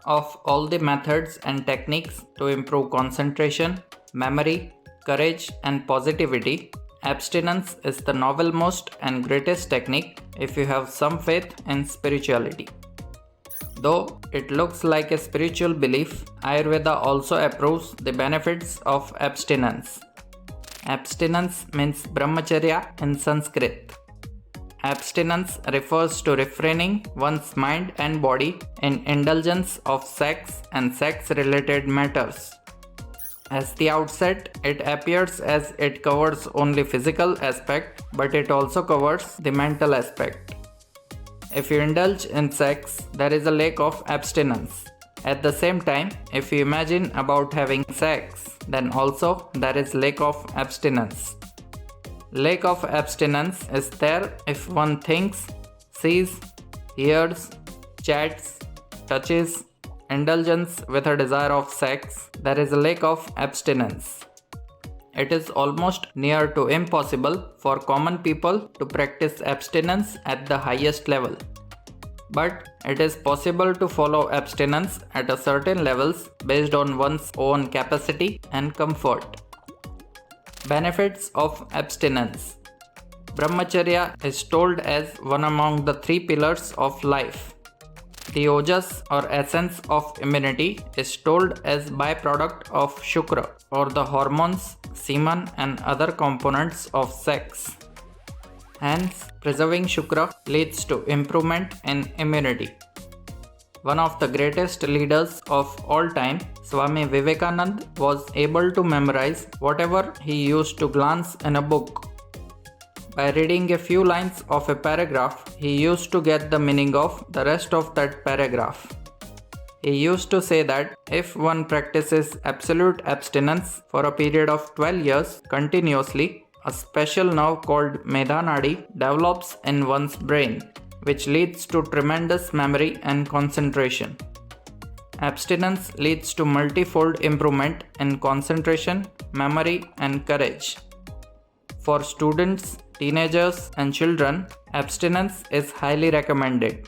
Of all the methods and techniques to improve concentration, memory, courage, and positivity, abstinence is the novelmost and greatest technique if you have some faith in spirituality. Though it looks like a spiritual belief, Ayurveda also approves the benefits of abstinence. Abstinence means Brahmacharya in Sanskrit. Abstinence refers to refraining one's mind and body in indulgence of sex and sex-related matters. At the outset, it appears as it covers only physical aspect, but it also covers the mental aspect. If you indulge in sex, there is a lack of abstinence. At the same time, if you imagine about having sex, then also there is lack of abstinence. Lack of abstinence is there if one thinks, sees, hears, chats, touches, indulgence with a desire of sex, there is a lack of abstinence. It is almost near to impossible for common people to practice abstinence at the highest level. But it is possible to follow abstinence at a certain levels based on one's own capacity and comfort. Benefits of abstinence. Brahmacharya is told as one among the three pillars of life. The ojas or essence of immunity is told as byproduct of shukra or the hormones, semen and other components of sex. Hence, preserving shukra leads to improvement in immunity. One of the greatest leaders of all time, Swami Vivekananda, was able to memorize whatever he used to glance in a book. By reading a few lines of a paragraph, he used to get the meaning of the rest of that paragraph. He used to say that if one practices absolute abstinence for a period of 12 years continuously, a special nerve called Medhanadi develops in one's brain, which leads to tremendous memory and concentration. Abstinence leads to multifold improvement in concentration, memory, and courage. For students, teenagers, and children, abstinence is highly recommended.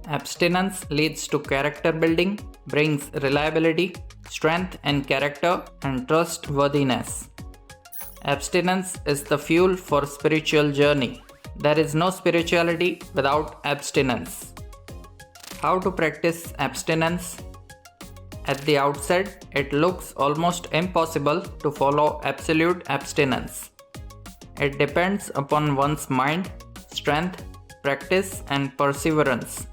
Abstinence leads to character building, brings reliability, strength in character, and trustworthiness. Abstinence is the fuel for spiritual journey. There is no spirituality without abstinence. How to practice abstinence? At the outset, it looks almost impossible to follow absolute abstinence. It depends upon one's mind, strength, practice, and perseverance.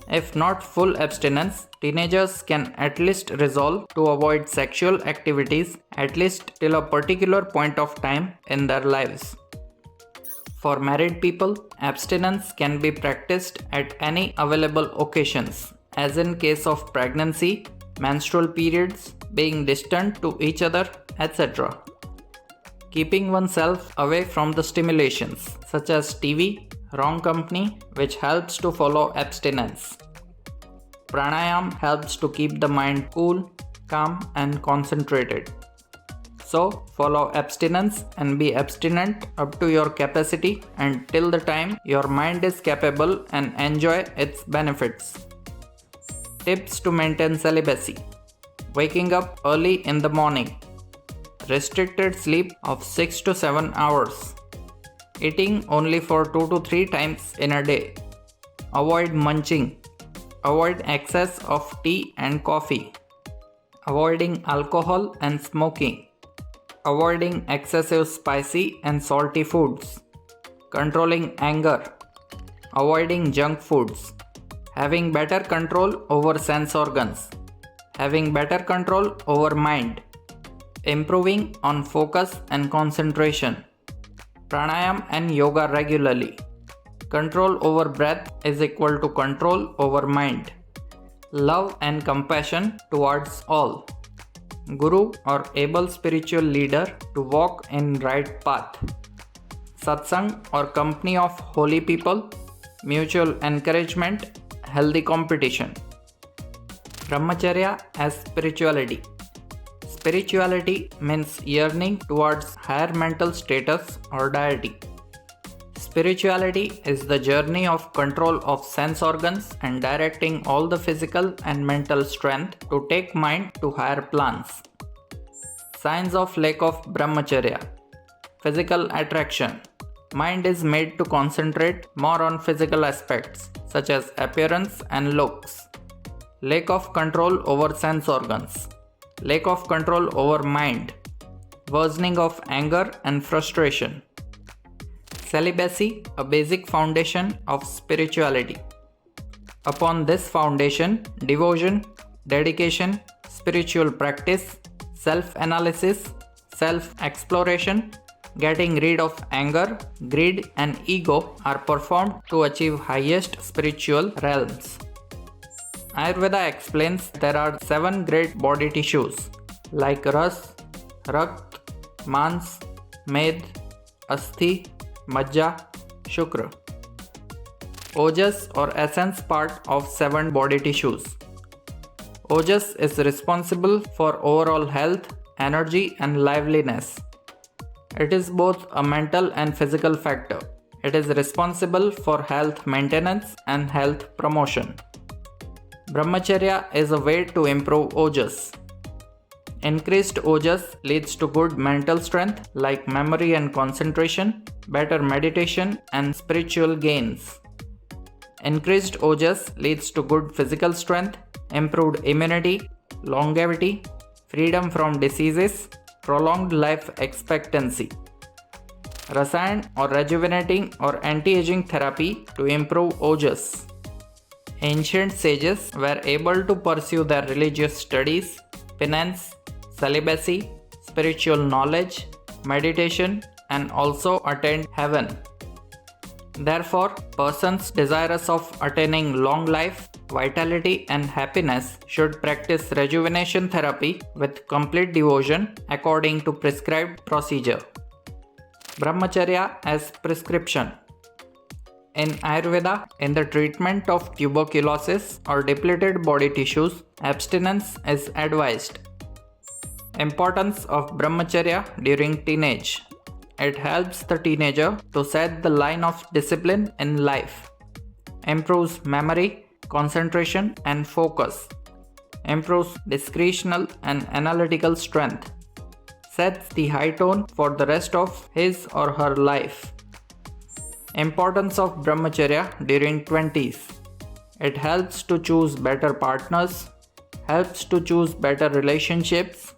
If not full abstinence, teenagers can at least resolve to avoid sexual activities at least till a particular point of time in their lives. For married people, abstinence can be practiced at any available occasions, as in case of pregnancy, menstrual periods, being distant to each other, etc. Keeping oneself away from the stimulations such as TV, wrong company, which helps to follow abstinence. Pranayam helps to keep the mind cool, calm, and concentrated. So, follow abstinence and be abstinent up to your capacity and till the time your mind is capable and enjoy its benefits. Tips to maintain celibacy. Waking up early in the morning. Restricted sleep of 6 to 7 hours. Eating only for 2 to 3 times in a day. Avoid munching. Avoid excess of tea and coffee. Avoiding alcohol and smoking. Avoiding excessive spicy and salty foods. Controlling anger. Avoiding junk foods. Having better control over sense organs. Having better control over mind. Improving on focus and concentration. Pranayam and yoga regularly. Control over breath is equal to control over mind. Love and compassion towards all. Guru or able spiritual leader to walk in right path. Satsang or company of holy people. Mutual encouragement. Healthy competition. Brahmacharya as spirituality. Spirituality means yearning towards higher mental status or deity. Spirituality is the journey of control of sense organs and directing all the physical and mental strength to take mind to higher plans. Signs of lack of Brahmacharya. Physical attraction. Mind is made to concentrate more on physical aspects such as appearance and looks. Lack of control over sense organs. Lack of control over mind. Worsening of anger and frustration. Celibacy, a basic foundation of spirituality. Upon this foundation, devotion, dedication, spiritual practice, self-analysis, self-exploration, getting rid of anger, greed and ego are performed to achieve highest spiritual realms. Ayurveda explains there are 7 great body tissues like Ras, Rakt, Mans, Med, Asthi, Majja, Shukra. Ojas or essence part of 7 body tissues. Ojas is responsible for overall health, energy and liveliness. It is both a mental and physical factor. It is responsible for health maintenance and health promotion. Brahmacharya is a way to improve Ojas. Increased Ojas leads to good mental strength like memory and concentration, better meditation and spiritual gains. Increased Ojas leads to good physical strength, improved immunity, longevity, freedom from diseases, prolonged life expectancy. Rasayan or rejuvenating or anti-aging therapy to improve Ojas. Ancient sages were able to pursue their religious studies, penance, celibacy, spiritual knowledge, meditation, and also attained heaven. Therefore, persons desirous of attaining long life, vitality, and happiness should practice rejuvenation therapy with complete devotion according to prescribed procedure. Brahmacharya as prescription. In Ayurveda, in the treatment of tuberculosis or depleted body tissues, abstinence is advised. Importance of Brahmacharya during teenage. It helps the teenager to set the line of discipline in life. Improves memory, concentration and focus. Improves discretional and analytical strength. Sets the high tone for the rest of his or her life. Importance of Brahmacharya during 20s. It helps to choose better partners, helps to choose better relationships,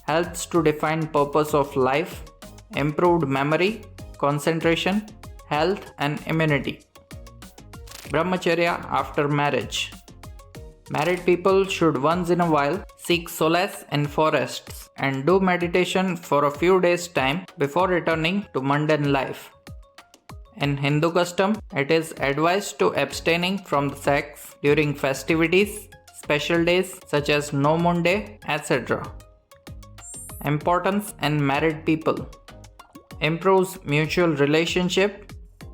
helps to define purpose of life, improved memory, concentration, health and immunity. Brahmacharya after marriage. Married people should once in a while seek solace in forests and do meditation for a few days' time before returning to mundane life. In Hindu custom, it is advised to abstaining from the sex during festivities, special days such as No Moon Day, etc. Importance in married people. Improves mutual relationship,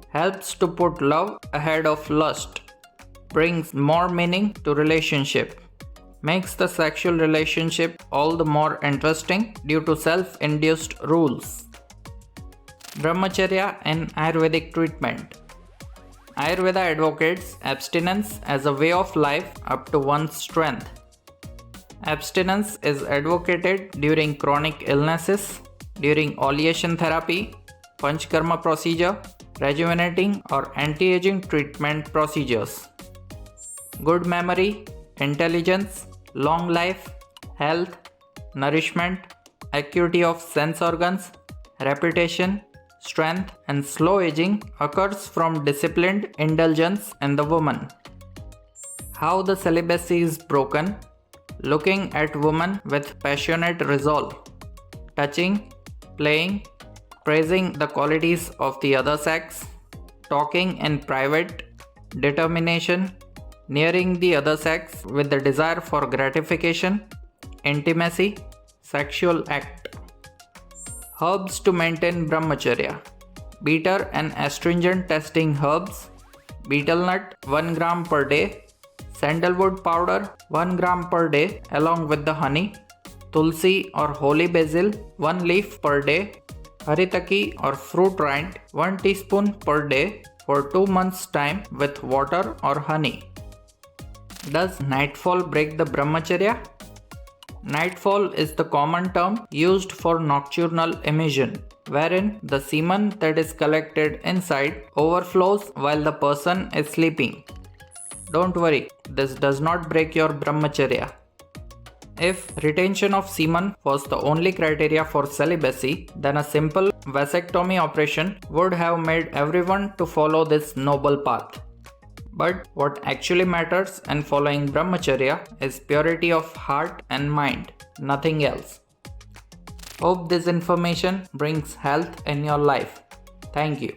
helps to put love ahead of lust, brings more meaning to relationship, makes the sexual relationship all the more interesting due to self-induced rules. Brahmacharya in Ayurvedic treatment. Ayurveda advocates abstinence as a way of life up to one's strength. Abstinence is advocated during chronic illnesses, during oleation therapy, panchkarma procedure, rejuvenating or anti-aging treatment procedures. Good memory, intelligence, long life, health, nourishment, acuity of sense organs, reputation, strength and slow aging occurs from disciplined indulgence in the woman. How the celibacy is broken. Looking at woman with passionate resolve, touching, playing, praising the qualities of the other sex, talking in private, determination, nearing the other sex with the desire for gratification, intimacy, sexual act. Herbs to maintain Brahmacharya. Bitter and astringent testing herbs. Betel nut 1 gram per day. Sandalwood powder 1 gram per day along with the honey. Tulsi or holy basil 1 leaf per day. haritaki or fruit rind 1 teaspoon per day for 2 months time with water or honey. Does nightfall break the Brahmacharya? Nightfall is the common term used for nocturnal emission, wherein the semen that is collected inside overflows while the person is sleeping. Don't worry, this does not break your Brahmacharya. If retention of semen was the only criteria for celibacy, then a simple vasectomy operation would have made everyone to follow this noble path. But what actually matters in following Brahmacharya is purity of heart and mind, nothing else. Hope this information brings health in your life. Thank you.